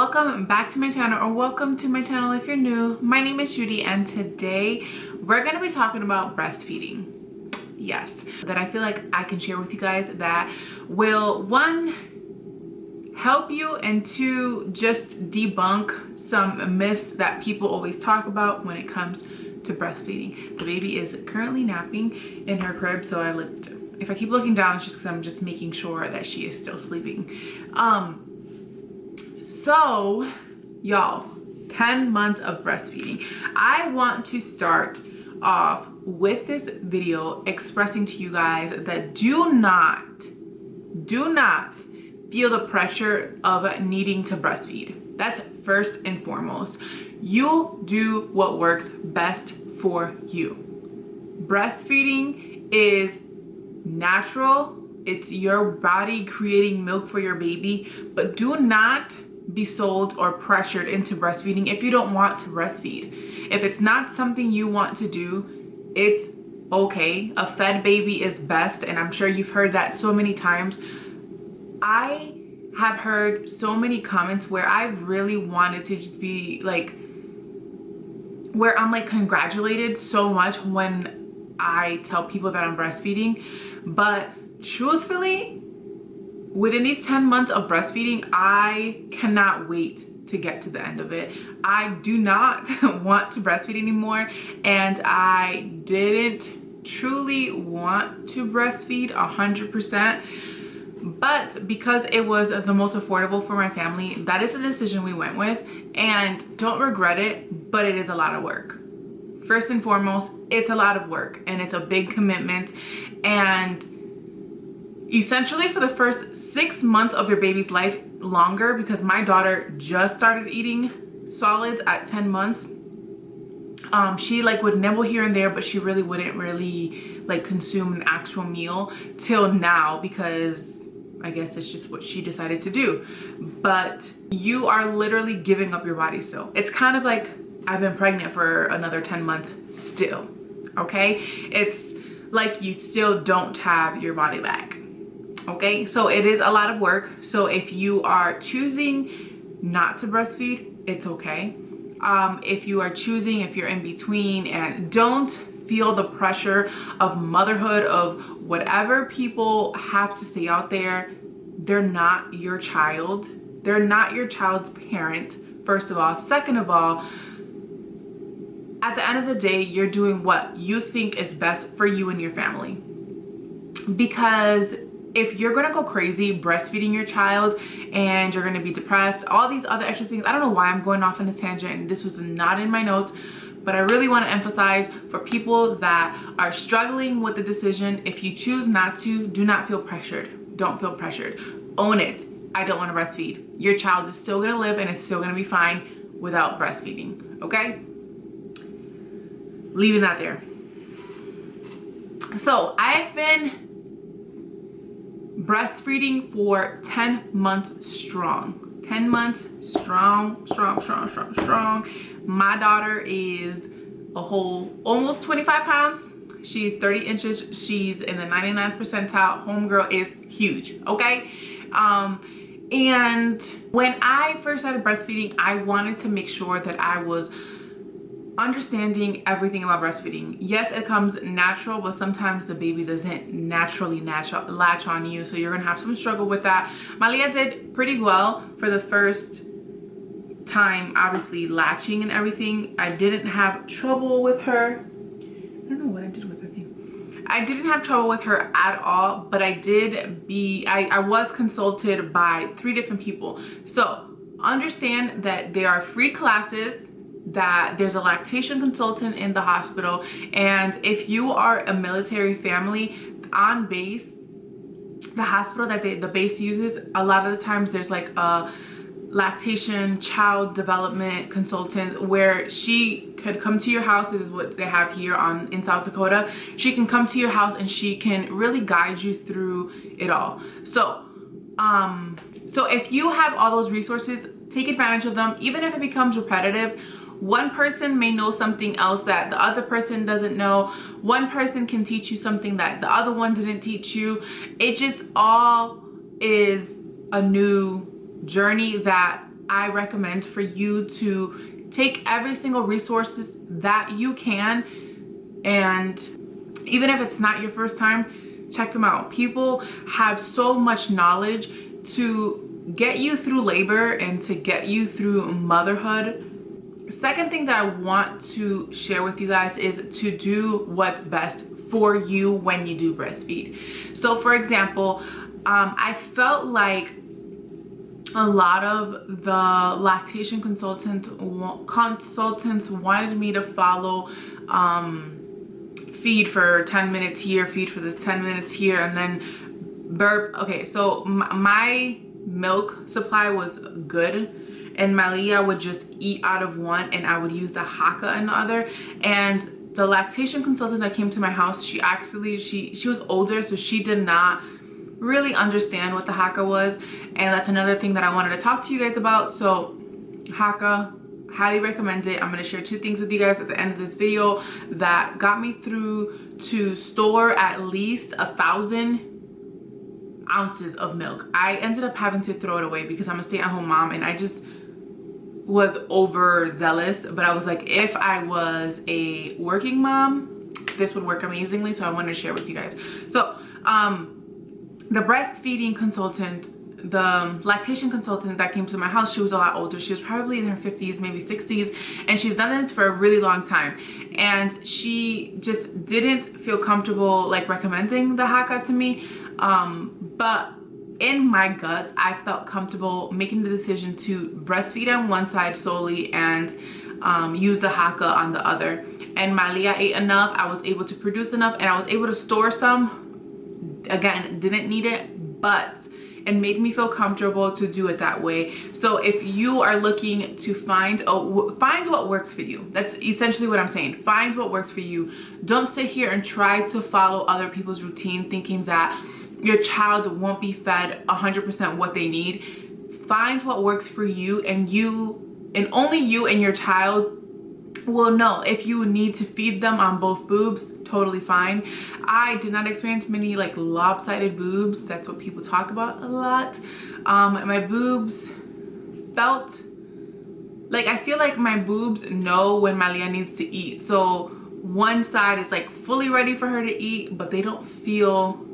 welcome back to my channel, or welcome to my channel if you're new. My name is Judy, and today we're going to be talking about breastfeeding. Yes, that I feel like I can share with you guys that will, one, help you, and two, just debunk some myths that people always talk about when it comes to breastfeeding. The baby is currently napping in her crib, so if I keep looking down, it's just because I'm just making sure that she is still sleeping. So y'all, 10 months of breastfeeding. I want to start off with this video expressing to you guys that do not feel the pressure of needing to breastfeed. That's first and foremost. You do what works best for you. Breastfeeding is natural. It's your body creating milk for your baby, but do not be sold or pressured into breastfeeding if you don't want to breastfeed. If it's not something you want to do, it's okay. A fed baby is best, and I'm sure you've heard that so many times. I have heard so many comments where I really wanted to just be like, where I'm like congratulated so much when I tell people that I'm breastfeeding, but truthfully, within these 10 months of breastfeeding, I cannot wait to get to the end of it. I do not want to breastfeed anymore, and I didn't truly want to breastfeed 100%, but because it was the most affordable for my family, that is the decision we went with, and don't regret it, but it is a lot of work. First and foremost, it's a lot of work, and it's a big commitment, and essentially for the first 6 months of your baby's life, longer, because my daughter just started eating solids at 10 months. She like would nibble here and there, but she really wouldn't like consume an actual meal till now, because I guess it's just what she decided to do. But you are literally giving up your body still. It's kind of like I've been pregnant for another 10 months still, okay? It's like you still don't have your body back. Okay, so it is a lot of work. So if you are choosing not to breastfeed, it's okay. If you are choosing, if you're in between, and don't feel the pressure of motherhood, of whatever people have to say out there, they're not your child. They're not your child's parent, first of all. Second of all, at the end of the day, you're doing what you think is best for you and your family. Because if you're gonna go crazy breastfeeding your child and you're gonna be depressed, all these other extra things, I don't know why I'm going off on this tangent, and this was not in my notes, but I really want to emphasize for people that are struggling with the decision, if you choose not to, do not feel pressured. Don't feel pressured. Own it. I don't want to breastfeed. Your child is still gonna live, and it's still gonna be fine without breastfeeding, okay? Leaving that there. So I've been breastfeeding for 10 months strong. 10 months strong. My daughter is a whole almost 25 pounds. She's 30 inches. She's in the 99th percentile. Homegirl is huge, okay? And when I first started breastfeeding, I wanted to make sure that I was understanding everything about breastfeeding. Yes, it comes natural, but sometimes the baby doesn't naturally latch on you, so you're gonna have some struggle with that. Malia did pretty well for the first time, obviously latching and everything. I didn't have trouble with her. I don't know what I did with her thing. I didn't have trouble with her at all, but I was consulted by 3 different people. So understand that there are free classes, that there's a lactation consultant in the hospital, and if you are a military family on base, the hospital that the base uses, a lot of the times there's like a lactation child development consultant where she could come to your house. This is what they have here in South Dakota. She can come to your house and she can really guide you through it all. So if you have all those resources, take advantage of them. Even if it becomes repetitive, one person may know something else that the other person doesn't know. One person can teach you something that the other one didn't teach you. It just all is a new journey that I recommend for you to take every single resources that you can, and even if it's not your first time, check them out. People have so much knowledge to get you through labor and to get you through motherhood. Second thing that I want to share with you guys is to do what's best for you when you do breastfeed. So for example, I felt like a lot of the lactation consultants wanted me to follow feed for 10 minutes here, feed for the 10 minutes here, and then burp. Okay, so my milk supply was good, and Malia would just eat out of one and I would use the haka in the other. And the lactation consultant that came to my house, she was older, so she did not really understand what the haka was, and that's another thing that I wanted to talk to you guys about. So haka, highly recommend it. I'm going to share 2 things with you guys at the end of this video that got me through to store at least 1,000 ounces of milk. I ended up having to throw it away because I'm a stay-at-home mom, and I just was overzealous. But I was like, if I was a working mom, this would work amazingly, so I wanted to share with you guys. So the breastfeeding consultant, the lactation consultant that came to my house, she was a lot older. She was probably in her 50s, maybe 60s, and she's done this for a really long time. And she just didn't feel comfortable like recommending the haka to me. But in my guts, I felt comfortable making the decision to breastfeed on one side solely and use the haka on the other. And Malia ate enough, I was able to produce enough, and I was able to store some. Again, didn't need it, but it made me feel comfortable to do it that way. So if you are looking to find what works for you, that's essentially what I'm saying. Find what works for you. Don't sit here and try to follow other people's routine thinking that your child won't be fed 100% what they need. Find what works for you, and only you and your child will know. If you need to feed them on both boobs, totally fine. I did not experience many like lopsided boobs. That's what people talk about a lot. My boobs felt like, I feel like my boobs know when Malia needs to eat. So one side is like fully ready for her to eat, but they don't feel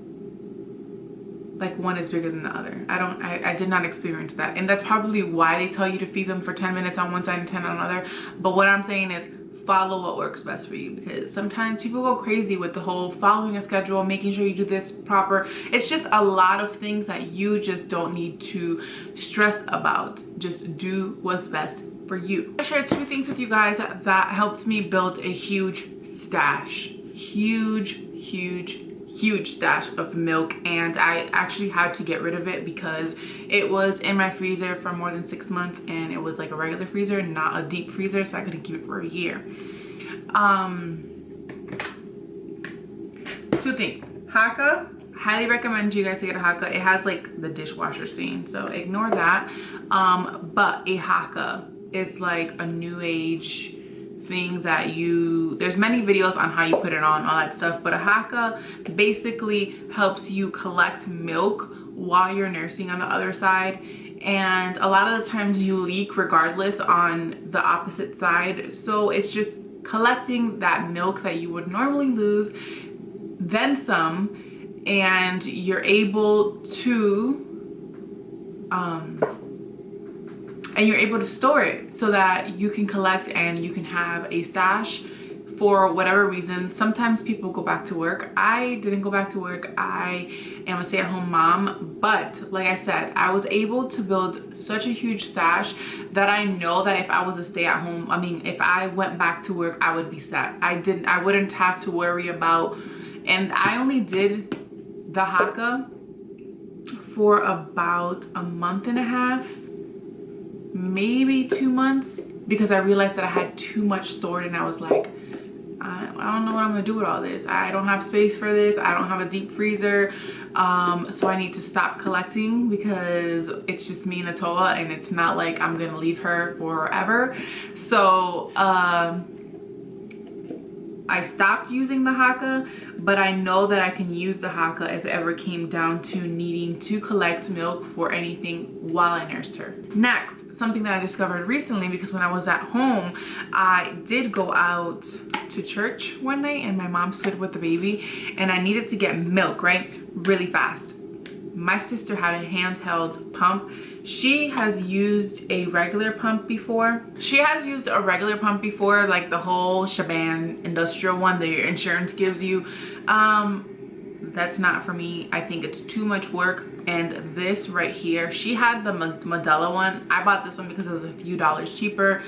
like one is bigger than the other. I did not experience that. And that's probably why they tell you to feed them for 10 minutes on one side and 10 on the other. But what I'm saying is follow what works best for you, because sometimes people go crazy with the whole following a schedule, making sure you do this proper. It's just a lot of things that you just don't need to stress about. Just do what's best for you. I share 2 things with you guys that helped me build a huge stash. Huge stash of milk, and I actually had to get rid of it because it was in my freezer for more than 6 months, and it was like a regular freezer, not a deep freezer, so I couldn't keep it for a year. 2 things. Haka, highly recommend you guys to get a haka. It has like the dishwasher stain, so ignore that. But a haka is like a new age thing that there's many videos on how you put it on, all that stuff, but a haka basically helps you collect milk while you're nursing on the other side. And a lot of the times you leak regardless on the opposite side, so it's just collecting that milk that you would normally lose, then some, and you're able to store it so that you can collect and you can have a stash for whatever reason. Sometimes people go back to work. I didn't go back to work. I am a stay-at-home mom, but like I said, I was able to build such a huge stash that I know that if I was a stay-at-home, if I went back to work, I would be set. I wouldn't have to worry about, and I only did the haka for about a month and a half, maybe 2 months, because I realized that I had too much stored, and I was like, I don't know what I'm gonna do with all this. I don't have space for this. I don't have a deep freezer, so I need to stop collecting because it's just me and Atoa, and it's not like I'm gonna leave her forever. So I stopped using the haka, but I know that I can use the Haka if it ever came down to needing to collect milk for anything while I nursed her. Next, something that I discovered recently, because when I was at home, I did go out to church one night and my mom stood with the baby and I needed to get milk, right? Really fast. My sister had a handheld pump. She has used a regular pump before. Like the whole shebang industrial one that your insurance gives you. That's not for me. I think it's too much work. And this right here, she had the Modelo one. I bought this one because it was a few dollars cheaper,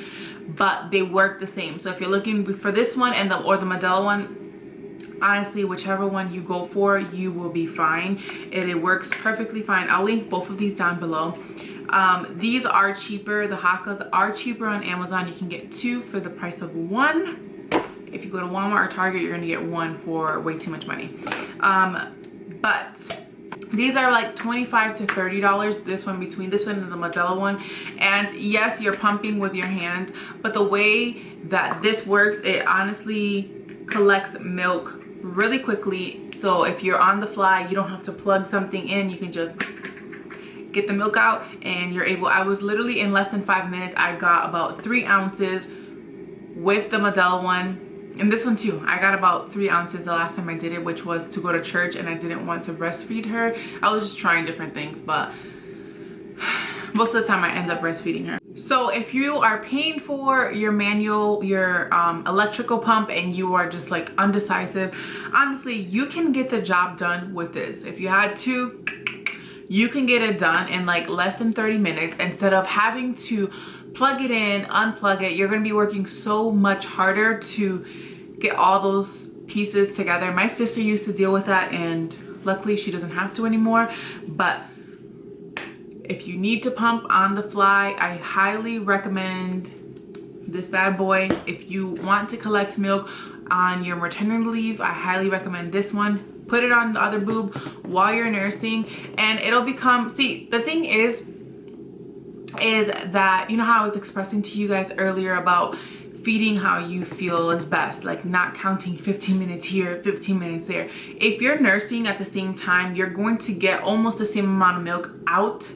but they work the same. So if you're looking for this one or the Modelo one, honestly, whichever one you go for, you will be fine. It works perfectly fine. I'll link both of these down below. These are cheaper. The Hakas are cheaper on Amazon. You can get 2 for the price of 1. If you go to Walmart or Target, you're gonna get 1 for way too much money. But these are like $25 to $30. Between this one and the Modelo one. And yes, you're pumping with your hand, but the way that this works, it honestly collects milk really quickly. So if you're on the fly, you don't have to plug something in. You can just get the milk out and you're able. I was literally in less than 5 minutes. I got about 3 ounces with the Modelo one. And this one too, I got about 3 ounces the last time I did it, which was to go to church and I didn't want to breastfeed her. I was just trying different things, but most of the time I end up breastfeeding her. So if you are paying for your manual, your electrical pump, and you are just like undecisive, honestly, you can get the job done with this. If you had to, you can get it done in like less than 30 minutes instead of having to plug it in, unplug it. You're gonna be working so much harder to get all those pieces together. My sister used to deal with that and luckily she doesn't have to anymore. But if you need to pump on the fly, I highly recommend this bad boy. If you want to collect milk on your maternity leave, I highly recommend this one. Put it on the other boob while you're nursing and it'll become, see, the thing is that, you know how I was expressing to you guys earlier about feeding how you feel is best, like not counting 15 minutes here, 15 minutes there. If you're nursing at the same time, you're going to get almost the same amount of milk out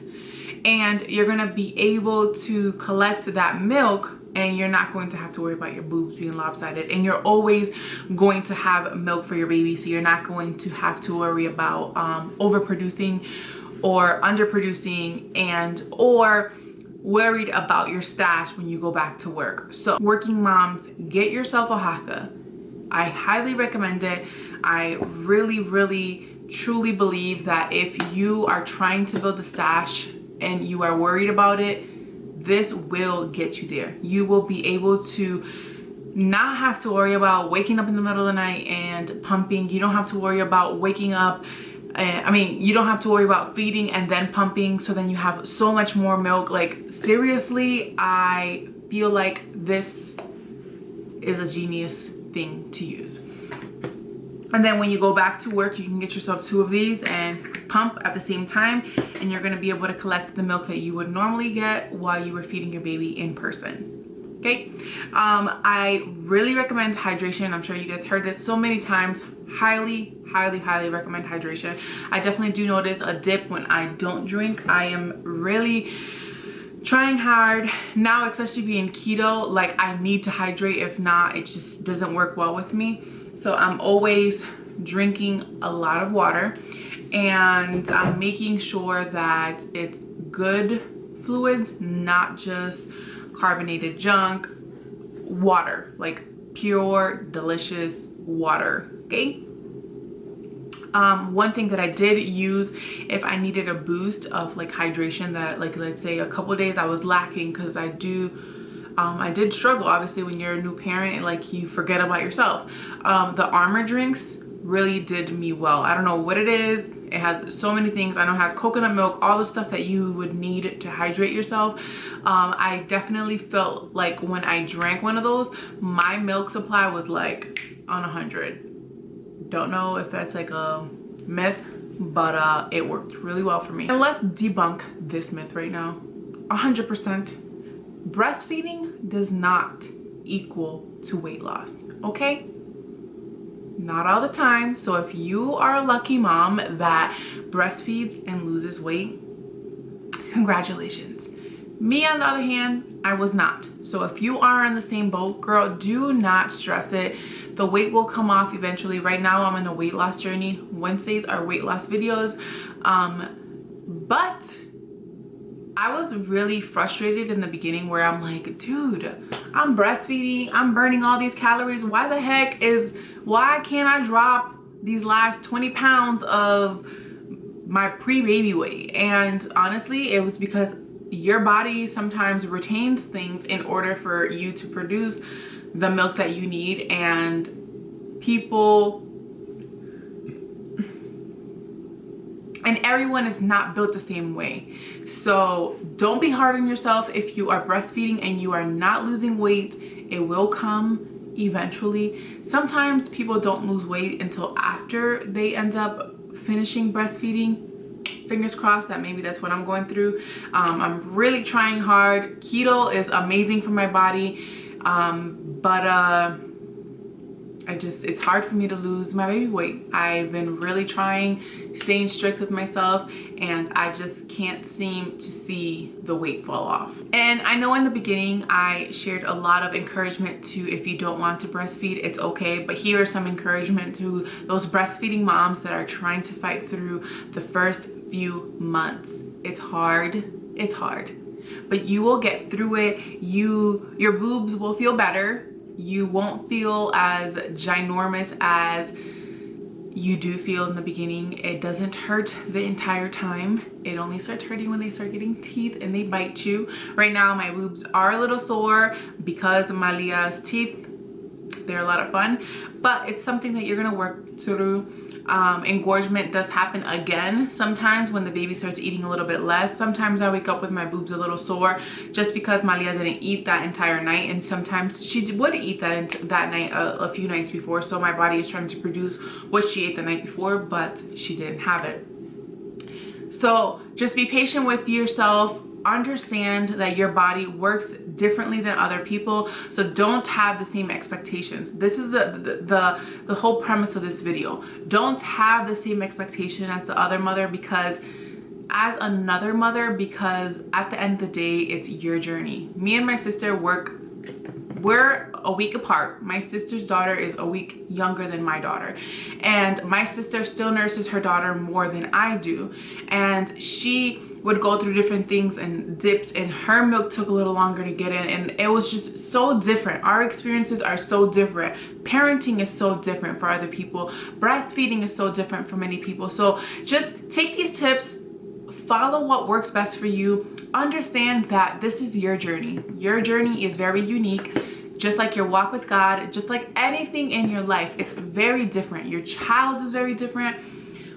and you're gonna be able to collect that milk and you're not going to have to worry about your boobs being lopsided, and you're always going to have milk for your baby, so you're not going to have to worry about overproducing or underproducing and or worried about your stash when you go back to work. So working moms, get yourself a Haka. I highly recommend it. I really truly believe that if you are trying to build a stash and you are worried about it, this will get you there. You will be able to not have to worry about waking up in the middle of the night and pumping. You don't have to worry about waking up. You don't have to worry about feeding and then pumping, so then you have so much more milk. Like seriously, I feel like this is a genius thing to use. And then when you go back to work, you can get yourself 2 of these and pump at the same time, and you're gonna be able to collect the milk that you would normally get while you were feeding your baby in person. Okay, I really recommend hydration. I'm sure you guys heard this so many times. Highly recommend hydration. I definitely do notice a dip when I don't drink. I am really trying hard now, especially being keto. Like I need to hydrate, if not it just doesn't work well with me. So I'm always drinking a lot of water and I'm making sure that it's good fluids, not just carbonated junk. Water, like pure delicious water. Okay, one thing that I did use if I needed a boost of like hydration, that like let's say a couple days I was lacking, because I did struggle obviously when you're a new parent and like you forget about yourself. The Armor drinks really did me well. I don't know what it is. It has so many things. I know it has coconut milk, all the stuff that you would need to hydrate yourself. I definitely felt like when I drank one of those, my milk supply was like on 100. Don't know if that's like a myth, but it worked really well for me. And let's debunk this myth right now. 100%. Breastfeeding does not equal to weight loss, okay? not all the time. So if you are a lucky mom that breastfeeds and loses weight, congratulations. Me, on the other hand, I was not. So if you are in the same boat, girl, do not stress it. The weight will come off eventually. Right now, I'm on a weight loss journey. Wednesdays are weight loss videos. But I was really frustrated in the beginning where I'm like, dude, I'm breastfeeding, I'm burning all these calories. Why can't I drop these last 20 pounds of my pre-baby weight? And honestly, it was because your body sometimes retains things in order for you to produce the milk that you need, and everyone is not built the same way. So don't be hard on yourself. If you are breastfeeding and you are not losing weight, it will come eventually. Sometimes people don't lose weight until after they end up finishing breastfeeding. Fingers crossed that maybe that's what I'm going through. I'm really trying hard. Keto is amazing for my body, but it's hard for me to lose my baby weight. I've been really trying, staying strict with myself, and I just can't seem to see the weight fall off. And I know in the beginning I shared a lot of encouragement to, if you don't want to breastfeed, it's okay. But here is some encouragement to those breastfeeding moms that are trying to fight through the first few months. It's hard, but you will get through it. Your boobs will feel better. You won't feel as ginormous as you do feel in the beginning. It doesn't hurt the entire time. It only starts hurting when they start getting teeth and they bite you. Right now, my boobs are a little sore because of Malia's teeth. They're a lot of fun, but it's something that you're gonna work through. Engorgement does happen again sometimes when the baby starts eating a little bit less. Sometimes I wake up with my boobs a little sore just because Malia didn't eat that entire night, and sometimes she would eat that night a few nights before. So my body is trying to produce what she ate the night before, but she didn't have it. So just be patient with yourself. Understand that your body works differently than other people, so don't have the same expectations. This is the whole premise of this video. Don't have the same expectation as the other mother, because at the end of the day, it's your journey. Me and my sister we're a week apart. My sister's daughter is a week younger than my daughter, and my sister still nurses her daughter more than I do, and she would go through different things and dips, and her milk took a little longer to get in, and it was just so different. Our experiences are so different. Parenting is so different for other people. Breastfeeding is so different for many people. So just take these tips, follow what works best for you. Understand that this is your journey. Your journey is very unique, just like your walk with God, just like anything in your life. It's very different. Your child is very different.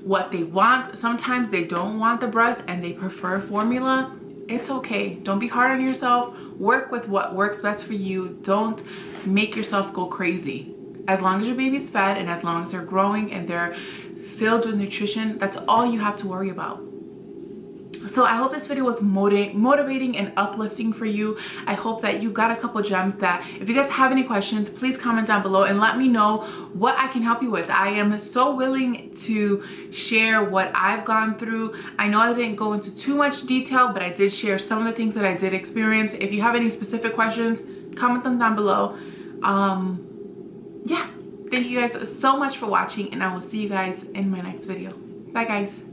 What they want, sometimes they don't want the breast and they prefer formula. It's okay. Don't be hard on yourself. Work with what works best for you. Don't make yourself go crazy. As long as your baby's fed and as long as they're growing and they're filled with nutrition, that's all you have to worry about. So I hope this video was motivating and uplifting for you. I hope that you got a couple gems. That if you guys have any questions, please comment down below and let me know what I can help you with. I am so willing to share what I've gone through. I know I didn't go into too much detail, but I did share some of the things that I did experience. If you have any specific questions, comment them down below. Yeah, thank you guys so much for watching, and I will see you guys in my next video. Bye guys.